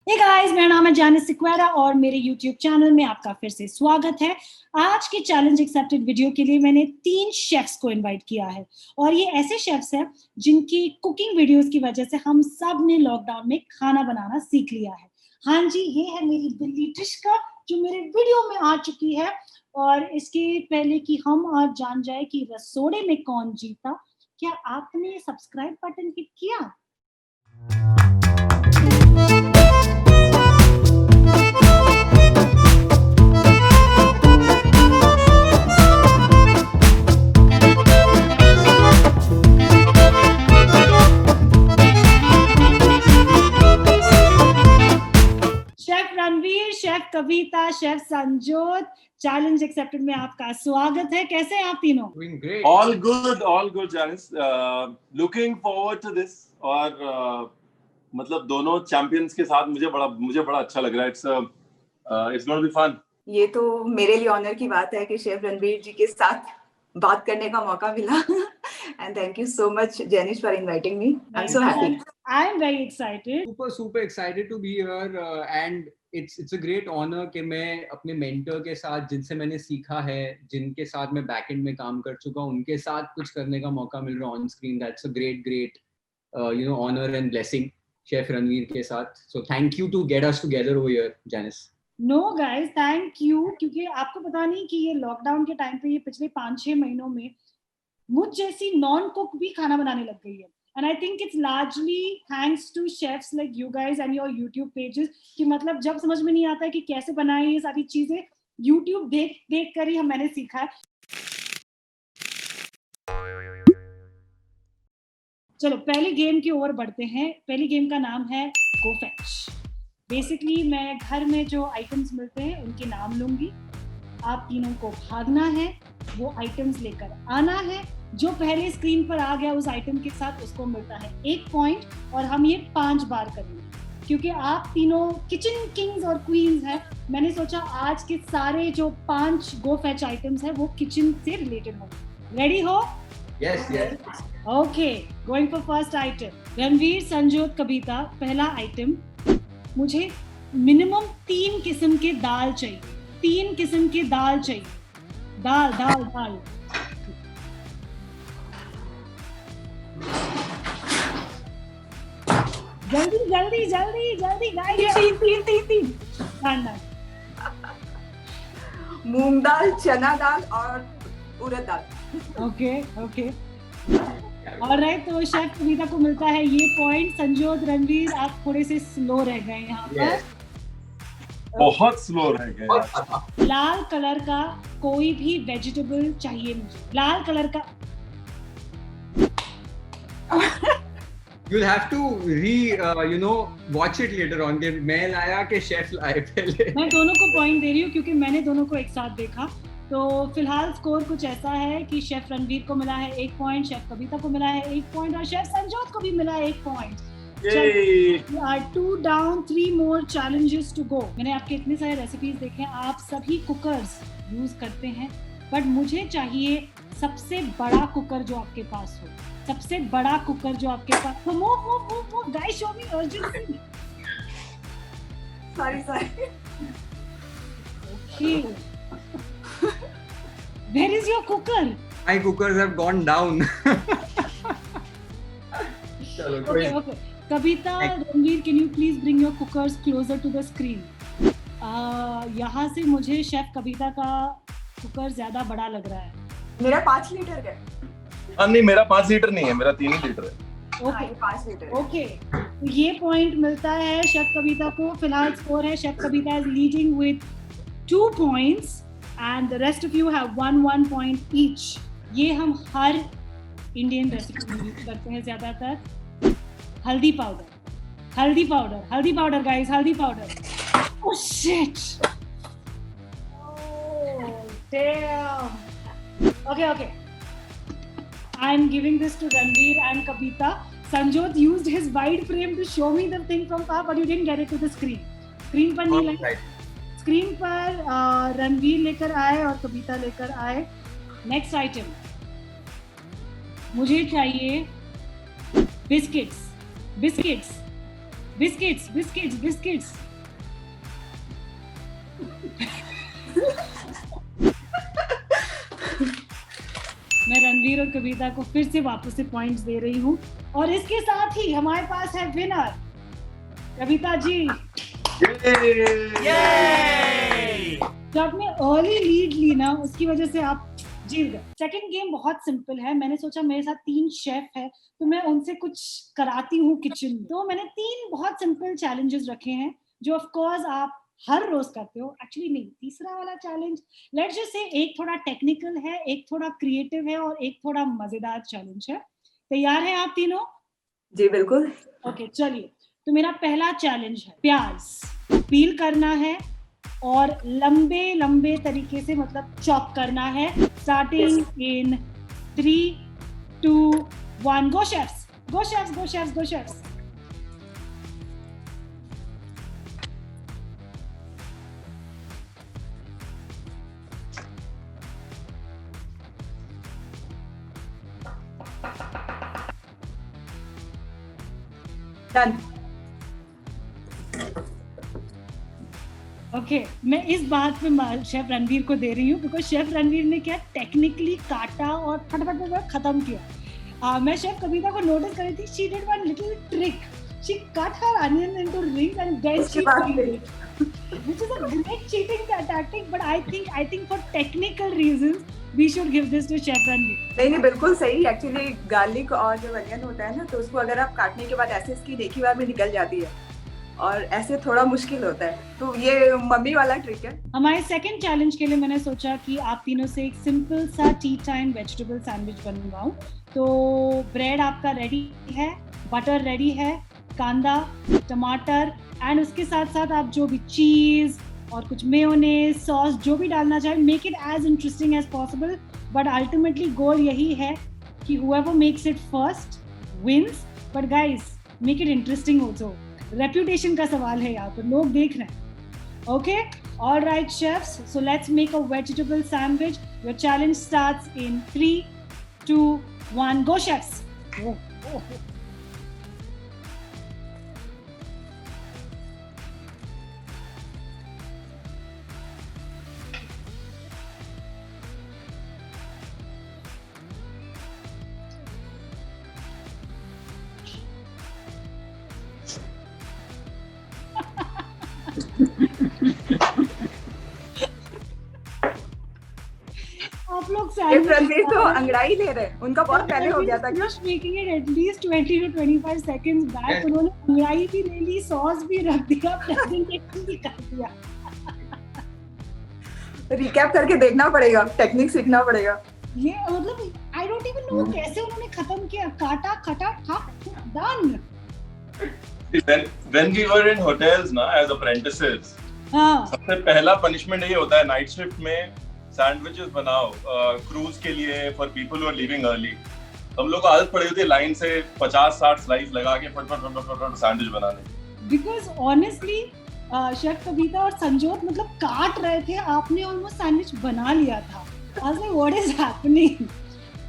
Hey guys, मेरा नाम है जानिस सिक्वेरा और मेरे YouTube चैनल में आपका फिर से स्वागत है। आज के चैलेंज एक्सेप्टेड वीडियो के लिए मैंने 3 शेफ्स को इनवाइट किया है और ये ऐसे शेफ्स हैं जिनकी कुकिंग वीडियोस की वजह से हम सब ने लॉकडाउन में खाना बनाना सीख लिया है। हाँ जी, ये है मेरी बिल्ली ट्रिशका जो मेरे वीडियो में आ चुकी है। और इसके पहले कि हम आज जान जाए कि रसोड़े में कौन जीता, क्या आपने सब्सक्राइब बटन हिट किया? शेफ रणवीर, शेफ कविता, शेफ संजोत, चैलेंज एक्सेप्टेड में आपका स्वागत है। कैसे हैं आप तीनों? Doing great. All good, Janice. Looking forward to this. और मतलब दोनों चैंपियंस के साथ मुझे बड़ा अच्छा लग रहा है. It's going to be fun. ये तो मेरे लिए ऑनर की बात है कि शेफ रणवीर जी के साथ बात करने का मौका मिला. And thank you so much, Janice, for inviting me. I'm so happy. I'm very excited. Super excited to be here, and it's a great honor कि मैं अपने मेंटर के साथ, जिनसे मैंने सीखा है, जिनके साथ मैं बैक एंड में काम कर चुका हूँ, उनके साथ कुछ करने का मौका मिल रहा है on screen. That's a great honor and blessing, chef Ranveer के साथ. So thank you to get us together over here, Janice. No guys, thank you, क्योंकि आपको पता नहीं कि ये लॉकडाउन के टाइम पे ये पिछले 5-6 महीनों में मुझ जैसी नॉन कुक भी खाना बनाने लग गई है. And I think it's largely thanks to chefs like you guys and your YouTube pages कि मतलब जब समझ में नहीं आता है कि कैसे बनाएं ये सारी चीजें, YouTube देख कर ही मैंने सीखा है. चलो पहले गेम की ओर बढ़ते हैं. पहली गेम का नाम है गो फैच. बेसिकली मैं घर में जो आइटम्स मिलते हैं उनके नाम लूंगी. आप तीनों को भागना है, वो आइटम्स लेकर आना है. जो पहले स्क्रीन पर आ गया उस आइटम के साथ उसको मिलता है 1 पॉइंट और हम ये 5 बार करेंगे. क्योंकि आप तीनों किचन किंग्स और क्वींस हैं, मैंने सोचा आज के सारे जो 5 गो फैच आइटम्स हैं वो किचन से रिलेटेड होंगे. रेडी हो? Yes. Okay, going for first item. Ranveer, Sanjot, Kavita, पहला आइटम. मुझे मिनिमम 3 किस्म के दाल चाहिए. 3 किस्म के दाल चाहिए. दाल. जल्दी गाइस. 3. मूंग दाल, चना दाल और उड़द दाल. ओके. ऑलराइट, तो शेफ कविता को मिलता है ये पॉइंट. संजोत, रणवीर, आप थोड़े से स्लो रह गए यहाँ पर. बहुत स्लो रह गए. लाल कलर का कोई भी वेजिटेबल चाहिए मुझे. लाल कलर का. You'll have to watch it later on. कि मैं लाया कि शेफ लाए पहले. मैं दोनों को पॉइंट दे रही हूँ क्योंकि मैंने दोनों को एक साथ देखा. तो फिलहाल स्कोर कुछ ऐसा है कि शेफ रणवीर को मिला है 1 पॉइंट, शेफ कविता को मिला है 1 पॉइंट और शेफ संजोत को भी मिला है 1 point. 2 down, 3 more challenges to go. मैंने आपके इतने सारे रेसिपीज देखे हैं, आप सभी कुकर्स यूज करते हैं, बट मुझे चाहिए सबसे बड़ा कुकर जो आपके पास हो. सबसे बड़ा कुकर जो आपके पास हो. Move guys, show me urgency. Sorry. Okay. Where is your cooker? My cookers have gone down. Okay. Kavita, Ranveer, can you please bring your cookers closer to the screen? यहाँ से मुझे शेफ कविता का cooker ज्यादा बड़ा लग रहा है. मेरा 5 लीटर का. नहीं, मेरा 5 लीटर नहीं है, मेरा 3 ही लीटर है. Okay, 5 litre. ओके, तो ये पॉइंट मिलता है शेफ कविता को. फिलहाल स्कोर है chef Kavita is leading with 2 points and the rest of you have 1 point each. ये हम हर इंडियन रेसिपी में यूज करते हैं ज्यादातर. हल्दी पाउडर गाइस, हल्दी powder. Oh shit! Oh damn! Okay. I'm giving this to Ranveer and Kavita. Sanjot used his wide frame to show me the thing from far, but you didn't get it to the screen. Screen पर नहीं लगा. Screen पर रणवीर लेकर आए और कविता लेकर आए. Next item, मुझे चाहिए बिस्किट्स. Biscuits biscuits biscuits. मैं रणवीर और कविता को फिर से वापस से पॉइंट्स दे रही हूँ और इसके साथ ही हमारे पास है विनर कविता जी। जो आपने अर्ली लीड ली ना, उसकी वजह से आप जीत गए। सेकंड गेम बहुत सिंपल है। मैंने सोचा मेरे साथ 3 शेफ है तो मैं उनसे कुछ कराती हूँ किचन में। तो मैंने 3 बहुत सिंपल चैलेंजेस रखे हैं जो ऑफ कोर्स आप हर रोज करते हो। एक्चुअली नहीं, तीसरा वाला चैलेंज लेट्स जस्ट से एक थोड़ा टेक्निकल है, एक थोड़ा क्रिएटिव है और एक थोड़ा मजेदार चैलेंज है। तैयार हैं आप तीनों? जी बिल्कुल। ओके चलिए, तो मेरा पहला चैलेंज है प्याज पील करना है और लंबे लंबे तरीके से मतलब चॉप करना है। Starting in 3, 2, 1 go chefs go chefs go chefs go chefs. Done. Okay मैं इस बात में शेफ रणवीर को दे रही हूँ बिकॉज शेफ रणवीर ने क्या टेक्निकली काटा और फटाफट खत्म किया। मैं शेफ कविता को नोटिस कर रही थी, she did one little trick, she cut her onion into rings and then she peeled it, which is a great cheating tactic, but I think for technical reasons we should give this to Chef Ranveer. नहीं बिल्कुल सही। Actually garlic और जो onion होता है ना, तो उसको अगर आप काटने के बाद ऐसे इसकी एक ही बार में निकल जाती है और ऐसे थोड़ा मुश्किल होता है, तो ये मम्मी वाला ट्रिक है। हमारे सेकंड चैलेंज के लिए मैंने सोचा कि आप तीनों से एक सिंपल सा टी टाइम वेजिटेबल सैंडविच बनवाऊं। तो ब्रेड आपका रेडी है, बटर रेडी है, कांदा, टमाटर एंड उसके साथ साथ आप जो भी चीज और कुछ मेयोनेज सॉस जो भी डालना चाहे, make it as interesting as possible. But ultimately goal यही है कि whoever makes it first wins, but guys make it interesting also. Reputation का सवाल है यहाँ पर, लोग देख रहे हैं। Okay all right chefs, so let's make a vegetable sandwich. Your challenge starts in 3, 2, 1 go chefs. आप लोग रणवीर तो अंगड़ाई ले रहे हैं, उनका बहुत पहले हो गया था क्या? Making it at least 20 to 25 seconds back. उन्होंने अंगड़ाई भी ले ली, सॉस भी रख दिया, प्रेजेंटेशन भी कर दिया। रिकैप करके देखना पड़ेगा, टेक्निक सीखना पड़ेगा। ये मतलब आई डोंट इवन नो कैसे उन्होंने खत्म किया। काटा खटा ठप done. When we were in hotels ना as apprentices, सबसे पहला पनिशमेंट ये होता है नाइट शिफ्ट में सैंडविचेस बनाओ क्रूज के लिए for people who are leaving early. हम लोग को आदत पड़ी होती है लाइन से 50-60 स्लाइस लगा के फटाफट सैंडविच बनाने। बिकॉज ऑनेस्टली शेफ कविता और संजोत मतलब काट रहे थे, आपने ऑलमोस्ट सैंडविच बना लिया था। I was like what is happening?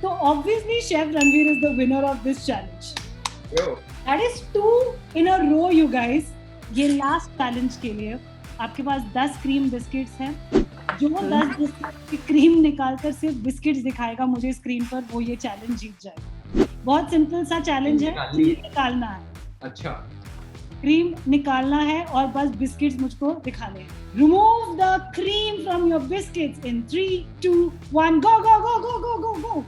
तो obviously chef Ranveer is the winner of this challenge. That is 2 in a row you guys। ये लास्ट चैलेंज के लिए आपके पास 10 क्रीम बिस्किट्स हैं। जो 10 बिस्किट की क्रीम निकालकर सिर्फ बिस्किट्स दिखाएगा मुझे स्क्रीन पर, वो ये चैलेंज जीत जाएगा। बहुत सिंपल सा चैलेंज है, क्रीम निकालना है। अच्छा, क्रीम निकालना है और बस बिस्किट्स मुझको दिखाने हैं। Remove the cream from your biscuits in 3, 2, 1 go go go go go go go.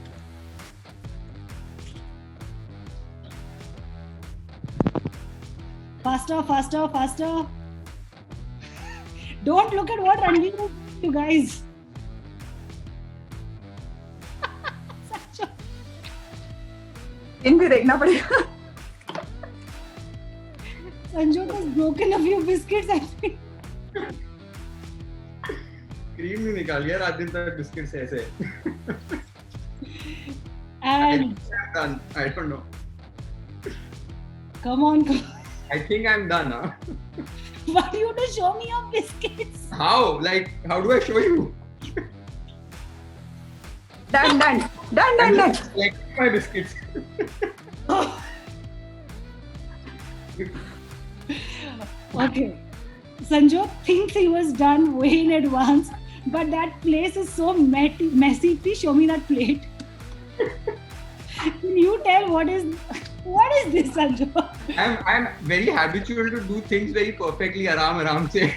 Faster, faster, faster. Don't look at what Ranveer is doing, you guys. इनको देखना पड़ेगा। Sanjot has broken a few biscuits, I think. Cream नहीं निकाल यार, रात दिन तक biscuit से ऐसे। And I don't know. come on, come on. I think I'm done, huh? Why do you want to show me your biscuits? How? Like, how do I show you? Done. Like my biscuits. Okay. Sanjot thinks he was done way in advance, but that place is so messy. Please show me that plate. Can you tell what is this, Sanjot? I'm very habitual to do things very perfectly, आराम से.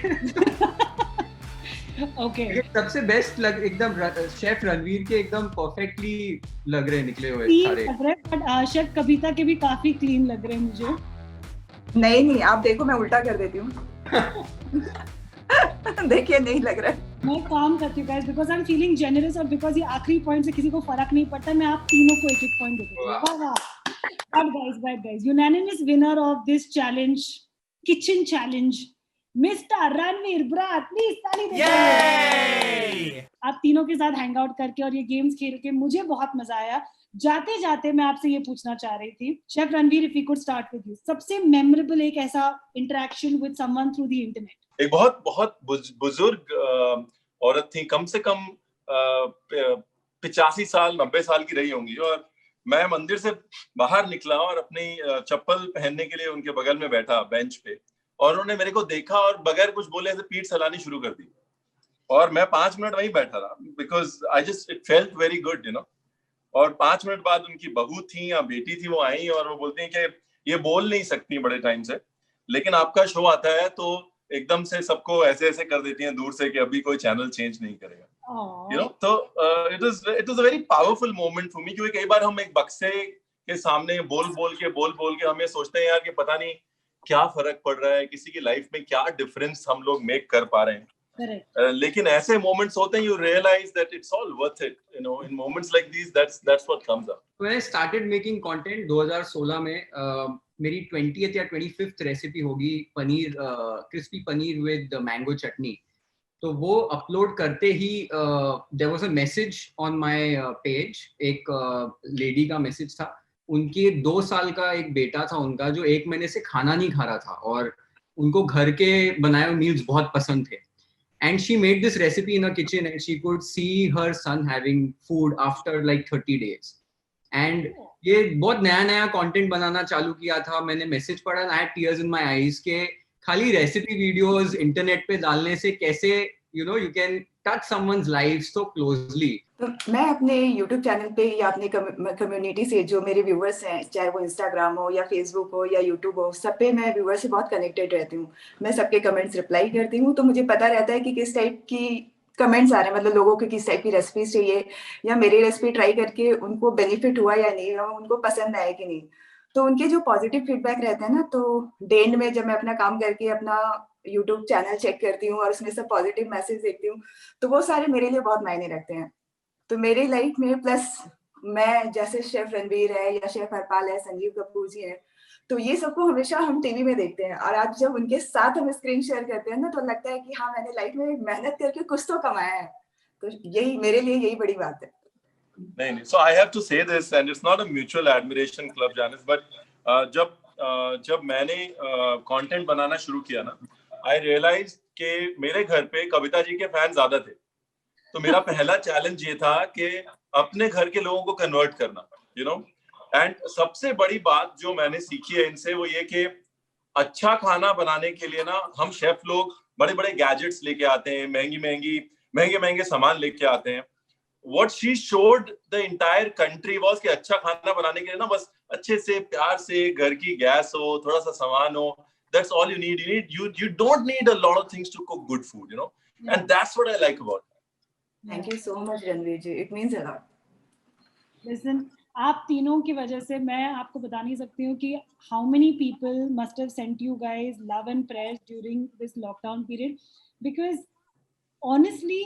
Okay. सबसे best लग एकदम chef Ranveer के एकदम perfectly लग रहे निकले हुए सारे. बट शेफ कविता के भी काफी क्लीन लग रहे हैं मुझे. नहीं, आप देखो, मैं उल्टा कर देती हूँ. देखिए, नहीं लग रहा है. मैं काम करती हूँ guys because I'm feeling generous और because ये आखिरी पॉइंट से किसी को फर्क नहीं पड़ता. मैं आप तीनों को एक पॉइंट देती हूँ. वाह. But guys, unanimous winner of this challenge, kitchen challenge, Mr. Ranveer Brar. Please ताली दीजिए. आप तीनों के साथ हैंग आउट करके और ये गेम्स खेल के मुझे बहुत मजा आया. जाते जाते मैं आपसे ये पूछना चाह रही थी, chef Ranveer, if we could start with you, सबसे मेमोरेबल एक ऐसा interaction with someone through the internet. एक बहुत बुजुर्ग औरत थी, कम से कम 85 साल 90 साल की रही होंगी, और मैं मंदिर से बाहर निकला और अपनी चप्पल पहनने के लिए उनके बगल में बैठा बेंच पे, और उन्होंने मेरे को देखा और बगैर कुछ बोले ऐसे पीठ सहलानी शुरू कर दी, और मैं 5 मिनट वहीं बैठा रहा because I just it felt very good, you know. और 5 मिनट बाद उनकी बहू थी या बेटी थी, वो आई और वो बोलती हैं कि ये बोल नहीं सकती बड़े टाइम से, लेकिन आपका शो आता है तो एकदम से सबको ऐसे ऐसे कर देती हैं दूर से कि अभी कोई चैनल चेंज नहीं करेगा, यू नो. तो it was a very powerful moment for me, क्योंकि कई बार हम एक बक्से के सामने बोल के हमें सोचते हैं यार कि पता नहीं क्या फर्क पड़ रहा है, किसी की लाइफ में क्या डिफरेंस हम लोग मेक कर पा रहे हैं. लेकिन ऐसे मोमेंट्स होते हैं, you realize that it's all worth it, you know. In moments like these, that's what comes up. When I started making content 2016 में मेरी 20th या 25th रेसिपी होगी paneer, crispy paneer with mango chutney. तो वो अपलोड करते ही there was a message on my page. एक lady का मैसेज था. उनके 2 साल का एक बेटा था उनका, जो 1 महीने से खाना नहीं खा रहा था, और उनको घर के बनाए हुए मील्स बहुत पसंद थे. And she made this recipe in her kitchen, and she could see her son having food after like 30 days. And ये बहुत नया कंटेंट बनाना चालू किया था. मैंने मैसेज पढ़ा, I had tears in my eyes के खाली रेसिपी वीडियोस इंटरनेट पे डालने से कैसे, you know, you can touch someone's life so closely. तो मैं अपने YouTube चैनल पे या अपने कम्युनिटी से जो मेरे व्यूअर्स हैं, चाहे वो इंस्टाग्राम हो या फेसबुक हो या यूट्यूब हो, सब पे मैं व्यूअर्स से बहुत कनेक्टेड रहती हूँ. मैं सबके कमेंट्स रिप्लाई करती हूँ, तो मुझे पता रहता है कि किस टाइप की कमेंट्स आ रहे हैं, मतलब लोगों को किस टाइप की रेसिपीज चाहिए, या मेरी रेसिपी ट्राई करके उनको बेनिफिट हुआ या नहीं, उनको पसंद आया कि नहीं. तो उनके जो पॉजिटिव फीडबैक रहते हैं ना, तो डेंड में जब मैं अपना काम करके अपना यूट्यूब चैनल चेक करती हूँ और उसमें सब पॉजिटिव मैसेज देखती हूँ, तो वो सारे मेरे लिए बहुत मायने रखते हैं. तो मेरी लाइफ में प्लस मैं, जैसे शेफ रणवीर है या शेफ हरपाल है, संजीव कपूर जी है, तो ये सबको हमेशा हम टीवी में देखते हैं, और आज जब उनके साथ हम स्क्रीन शेयर करते हैं ना, तो लगता है कि हाँ, मैंने लाइफ में मेहनत करके कुछ तो कमाया है. तो यही मेरे लिए यही बड़ी बात है. नहीं, so I have to say this, and it's not a mutual admiration club, Janice, but जब मैंने कंटेंट बनाना शुरू किया ना, I realized कि मेरे घर पे कविता जी के फैन ज्यादा थे. तो मेरा पहला चैलेंज ये था कि अपने घर के लोगों को कन्वर्ट करना, यू नो. एंड सबसे बड़ी बात जो मैंने सीखी है इनसे वो ये कि अच्छा खाना बनाने के लिए ना हम शेफ लोग बड़े बड़े गैजेट्स लेके आते हैं, महंगे सामान लेके आते हैं. What she showed the entire country was कि अच्छा खाना बनाने के लिए ना बस अच्छे से प्यार से घर की गैस हो, थोड़ा सा सामान हो, that's all you need. You don't need a lot of things to cook good food, you know. Yeah. And that's what I like about it. Thank you so much, Ranveer ji. It means a lot. Listen, आप तीनों की वजह से मैं आपको बता नहीं सकती हूँ कि how many people must have sent you guys love and prayers during this lockdown period, because honestly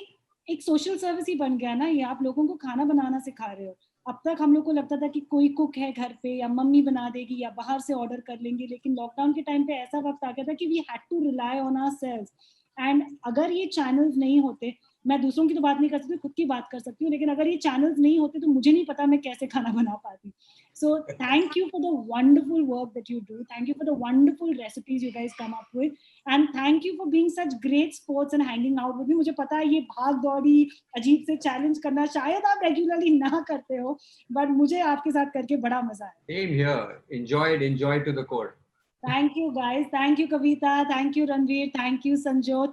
एक सोशल सर्विस ही बन गया ना ये. आप लोगों को खाना बनाना सिखा रहे हो. अब तक हम लोग को लगता था कि कोई कुक है घर पे या मम्मी बना देगी या बाहर से ऑर्डर कर लेंगे, लेकिन लॉकडाउन के टाइम पे ऐसा वक्त आ गया था कि we had to rely on ourselves. And अगर ये चैनल्स नहीं होते, मैं दूसरों की तो बात नहीं कर सकती, खुद की बात कर सकती हूँ, लेकिन अगर ये चैनल्स नहीं होते तो मुझे नहीं पता मैं कैसे खाना बना पाती. So thank you for the wonderful work that you do, thank you for the wonderful recipes you guys come up with, and thank you for being such great sports and hanging out with me. मुझे पता है ये भाग दौड़ी अजीब से challenge करना शायद आप रेगुलरली ना करते हो, बट मुझे आपके साथ करके बड़ा मजा आया. Same here. Enjoyed to the core. Thank you guys. Thank you Kavita. Thank you Ranveer. Thank you Sanjot.